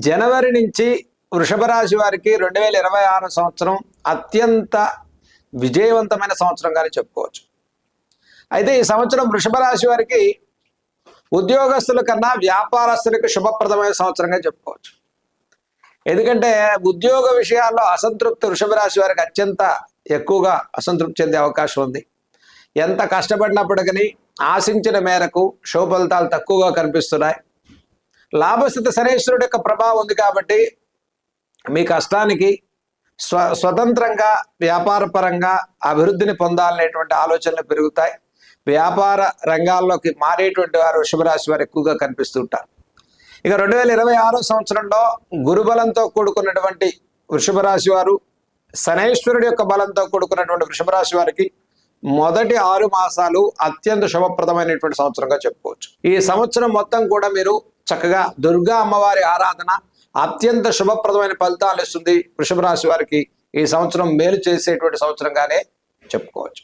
జనవరి నుంచి వృషభ రాశి వారికి 2026 సంవత్సరం అత్యంత విజయవంతమైన సంవత్సరంగానే చెప్పుకోవచ్చు. అయితే ఈ సంవత్సరం వృషభ రాశి వారికి ఉద్యోగస్తుల కన్నా వ్యాపారస్తులకు శుభప్రదమైన సంవత్సరంగా చెప్పుకోవచ్చు. ఎందుకంటే ఉద్యోగ విషయాల్లో అసంతృప్తి వృషభ రాశి వారికి అత్యంత ఎక్కువగా అసంతృప్తి చెందే అవకాశం ఉంది. ఎంత కష్టపడినప్పటికీ ఆశించిన మేరకు శుభ ఫలితాలు తక్కువగా కనిపిస్తున్నాయి. లాభస్థితి శనీశ్వరుడు యొక్క ప్రభావం ఉంది కాబట్టి మీ కష్టానికి స్వతంత్రంగా వ్యాపార పరంగా అభివృద్ధిని పొందాలనేటువంటి ఆలోచనలు పెరుగుతాయి. వ్యాపార రంగాల్లోకి మారేటువంటి వారు వృషభరాశి వారు ఎక్కువగా కనిపిస్తుంటారు. ఇక 2026 సంవత్సరంలో గురుబలంతో కూడుకున్నటువంటి వృషభ రాశి వారు, శనైశ్వరుడి యొక్క బలంతో కూడుకున్నటువంటి వృషభ రాశి వారికి మొదటి 6 మాసాలు అత్యంత శుభప్రదమైనటువంటి సంవత్సరంగా చెప్పుకోవచ్చు. ఈ సంవత్సరం మొత్తం కూడా మీరు చక్కగా దుర్గా అమ్మవారి ఆరాధన అత్యంత శుభప్రదమైన ఫలితాలు ఇస్తుంది. వృషభ రాశి వారికి ఈ సంవత్సరం మేలు చేసేటువంటి సంవత్సరంగానే చెప్పుకోవచ్చు.